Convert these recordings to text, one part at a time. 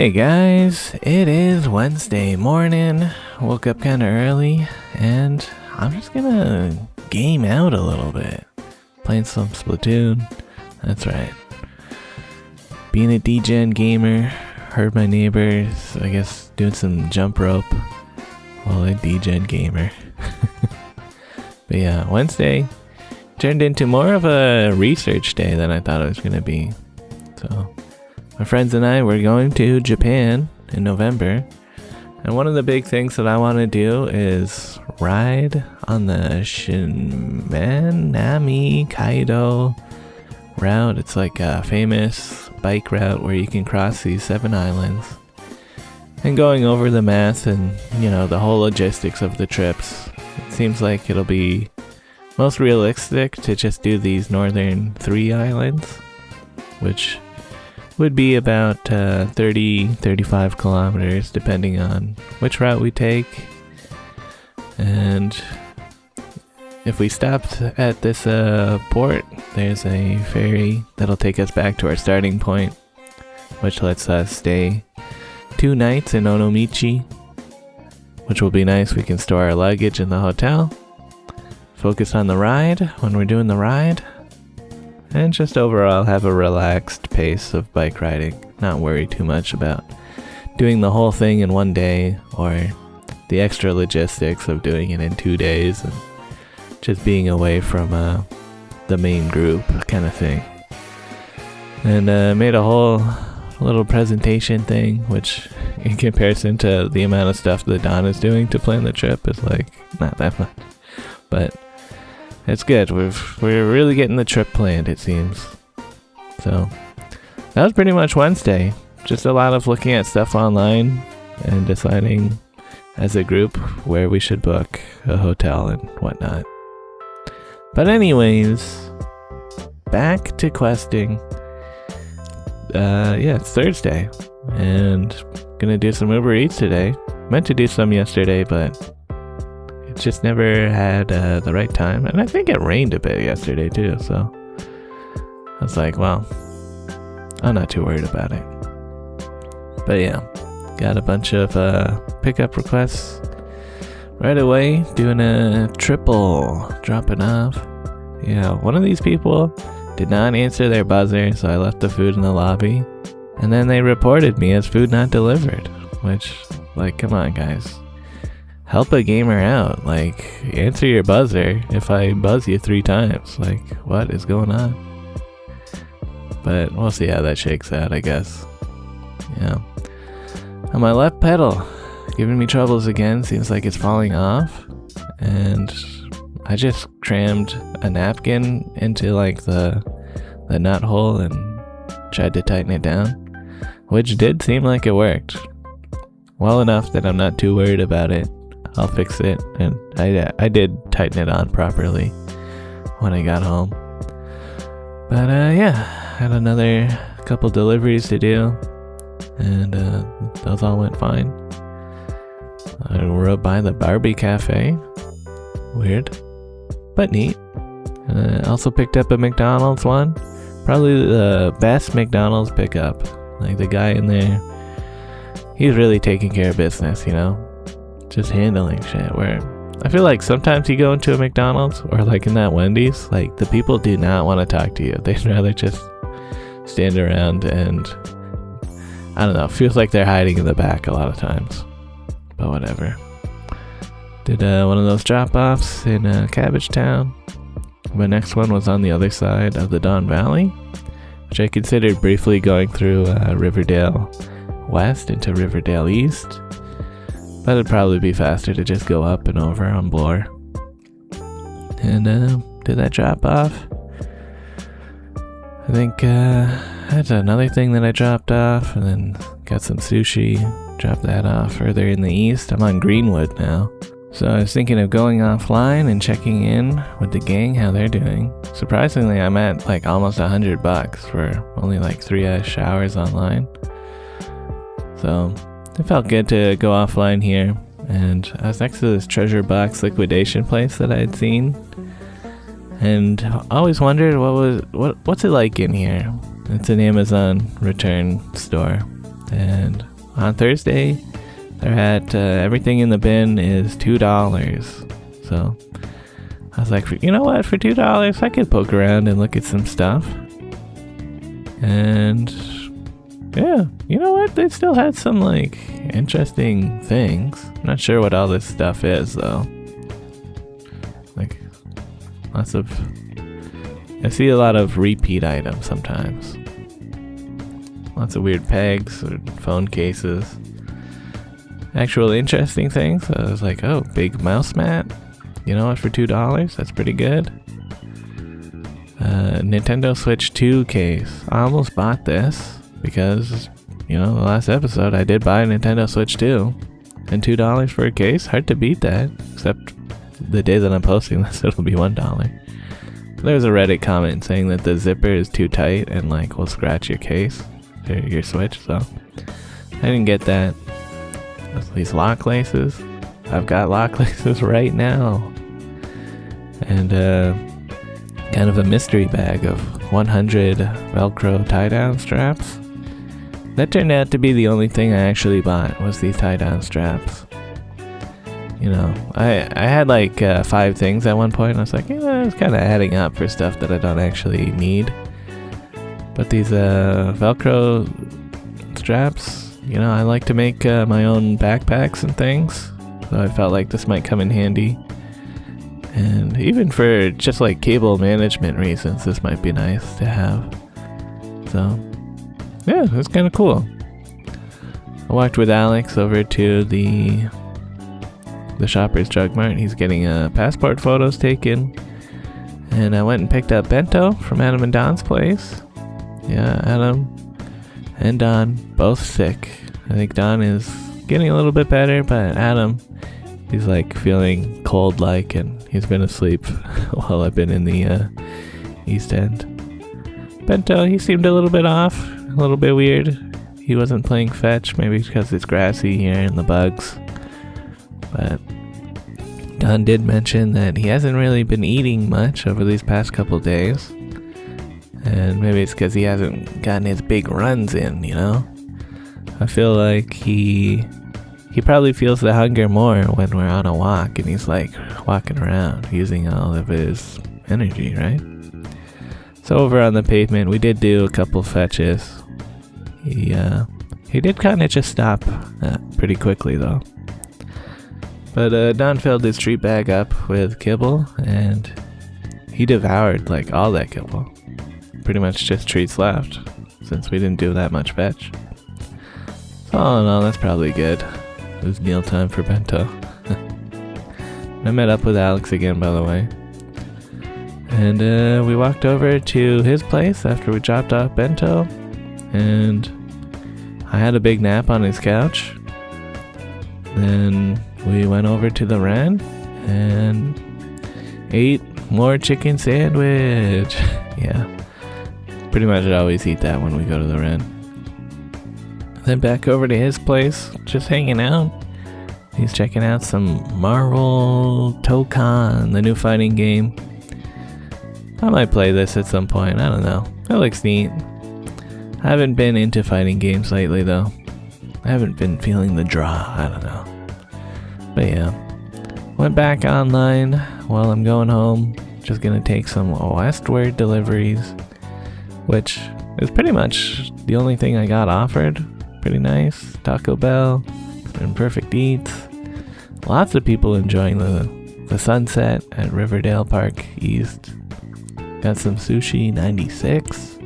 Hey guys, it is Wednesday morning. Woke up kind of early and I'm just gonna game out a little bit. Playing some Splatoon. That's right. Being a D-Gen gamer, heard my neighbors, I guess, doing some jump rope while a D-Gen gamer. But yeah, Wednesday turned into more of a research day than I thought it was gonna be. So my friends and I were going to Japan in November, and one of the big things that I want to do is ride on the Shinmanami Kaido route. It's like a famous bike route where you can cross these 7 islands. And going over the math and, the whole logistics of the trips, it seems like it'll be most realistic to just do these northern 3 islands, which would be about 30-35 kilometers depending on which route we take. And if we stopped at this port, there's a ferry that'll take us back to our starting point, which lets us stay 2 nights in Onomichi, which will be nice. We can store our luggage in the hotel, focus on the ride when we're doing the ride, and just overall have a relaxed pace of bike riding. Not worry too much about doing the whole thing in 1 day or the extra logistics of doing it in 2 days and just being away from the main group kind of thing. And made a whole little presentation thing, which in comparison to the amount of stuff that Don is doing to plan the trip is like not that much. But it's good. We're really getting the trip planned, it seems. So that was pretty much Wednesday. Just a lot of looking at stuff online and deciding as a group where we should book a hotel and whatnot. But anyways, back to questing. It's Thursday and gonna do some Uber Eats today. Meant to do some yesterday, but just never had the right time, and I think it rained a bit yesterday too, so I was like, well, I'm not too worried about it. But yeah, got a bunch of pickup requests right away, doing a triple dropping off. Yeah, one of these people did not answer their buzzer, so I left the food in the lobby, and then they reported me as food not delivered, which, like, come on guys, help a gamer out. Like, answer your buzzer if I buzz you 3 times. Like, what is going on? But we'll see how that shakes out, I guess. Yeah. On my left pedal, giving me troubles again. Seems like it's falling off. And I just crammed a napkin into like the nut hole and tried to tighten it down, which did seem like it worked well enough that I'm not too worried about it. I'll fix it, and I did tighten it on properly when I got home. But had another couple deliveries to do, and those all went fine. I rode by the Barbie Cafe. Weird, but neat. Also picked up a McDonald's one. Probably the best McDonald's pickup. Like, the guy in there, he's really taking care of business, just handling shit. Where I feel like sometimes you go into a McDonald's or like in that Wendy's, like the people do not want to talk to you. They'd rather just stand around and, I don't know, feels like they're hiding in the back a lot of times. But whatever. Did one of those drop-offs in Cabbagetown. My next one was on the other side of the Don Valley, which I considered briefly going through Riverdale West into Riverdale East. But it'd probably be faster to just go up and over on Bloor. And did that drop off. I think that's another thing that I dropped off, and then got some sushi, dropped that off further in the east. I'm on Greenwood now. So I was thinking of going offline and checking in with the gang, how they're doing. Surprisingly, I'm at like almost $100 for only like 3-ish hours online. So it felt good to go offline here, and I was next to this treasure box liquidation place that I had seen, and I always wondered what's it like in here. It's an Amazon return store, and on Thursday, they're at everything in the bin is $2. So I was like, you know what? For $2, I could poke around and look at some stuff. And yeah, you know what? They still had some like interesting things. I'm not sure what all this stuff is though. Like lots of, I see a lot of repeat items sometimes. Lots of weird pegs or phone cases. Actual interesting things. I was like, oh, big mouse mat. You know what? For $2, that's pretty good. Nintendo Switch 2 case. I almost bought this because, you know, the last episode I did buy a Nintendo Switch 2. And $2 for a case? Hard to beat that. Except the day that I'm posting this, it'll be $1. There's a Reddit comment saying that the zipper is too tight and like will scratch your case, your Switch, so I didn't get that. These lock laces. I've got lock laces right now. And kind of a mystery bag of 100 Velcro tie-down straps. That turned out to be the only thing I actually bought, was these tie-down straps. You know, I had like 5 things at one point, and I was like, yeah, it's kind of adding up for stuff that I don't actually need. But these Velcro straps, you know, I like to make my own backpacks and things, so I felt like this might come in handy. And even for just like cable management reasons, this might be nice to have. So, yeah, it's kind of cool. I walked with Alex over to the Shoppers Drug Mart. He's getting passport photos taken. And I went and picked up bento from Adam and Don's place. Yeah, Adam and Don, both sick. I think Don is getting a little bit better, but Adam, he's like feeling cold-like, and he's been asleep while I've been in the East End. Bento, he seemed a little bit off, a little bit weird. He wasn't playing fetch, maybe because it's grassy here and the bugs. But Don did mention that he hasn't really been eating much over these past couple days. And maybe it's because he hasn't gotten his big runs in, you know? I feel like he probably feels the hunger more when we're on a walk and he's like walking around using all of his energy, right? So over on the pavement, we did do a couple fetches. He did kind of just stop pretty quickly though. But Don filled his treat bag up with kibble, and he devoured like all that kibble. Pretty much just treats left, since we didn't do that much fetch. So all in all, that's probably good. It was meal time for bento. I met up with Alex again, by the way. And we walked over to his place after we dropped off bento, and I had a big nap on his couch. Then we went over to the Ren and ate more chicken sandwich. Yeah, pretty much I always eat that when we go to the Ren. Then back over to his place, just hanging out. He's checking out some Marvel Tokon, the new fighting game. I might play this at some point, I don't know. It looks neat. I haven't been into fighting games lately though. I haven't been feeling the draw, I don't know. But yeah, went back online while I'm going home. Just gonna take some westward deliveries, which is pretty much the only thing I got offered. Pretty nice. Taco Bell and Perfect Eats. Lots of people enjoying the sunset at Riverdale Park East. Got some sushi 96,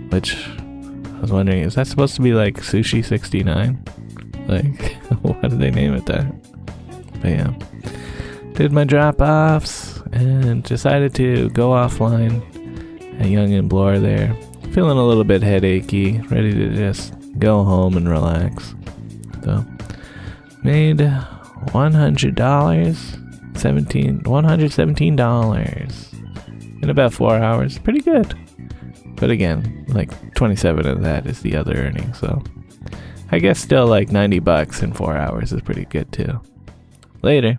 which I was wondering, is that supposed to be like sushi 69? Like, why did they name it that? But yeah, did my drop-offs and decided to go offline at Young and Bloor there. Feeling a little bit headachy, ready to just go home and relax. So, made $117 in about 4 hours. Pretty good. But again, like 27 of that is the other earnings, so I guess still like $90 in 4 hours is pretty good too. Later.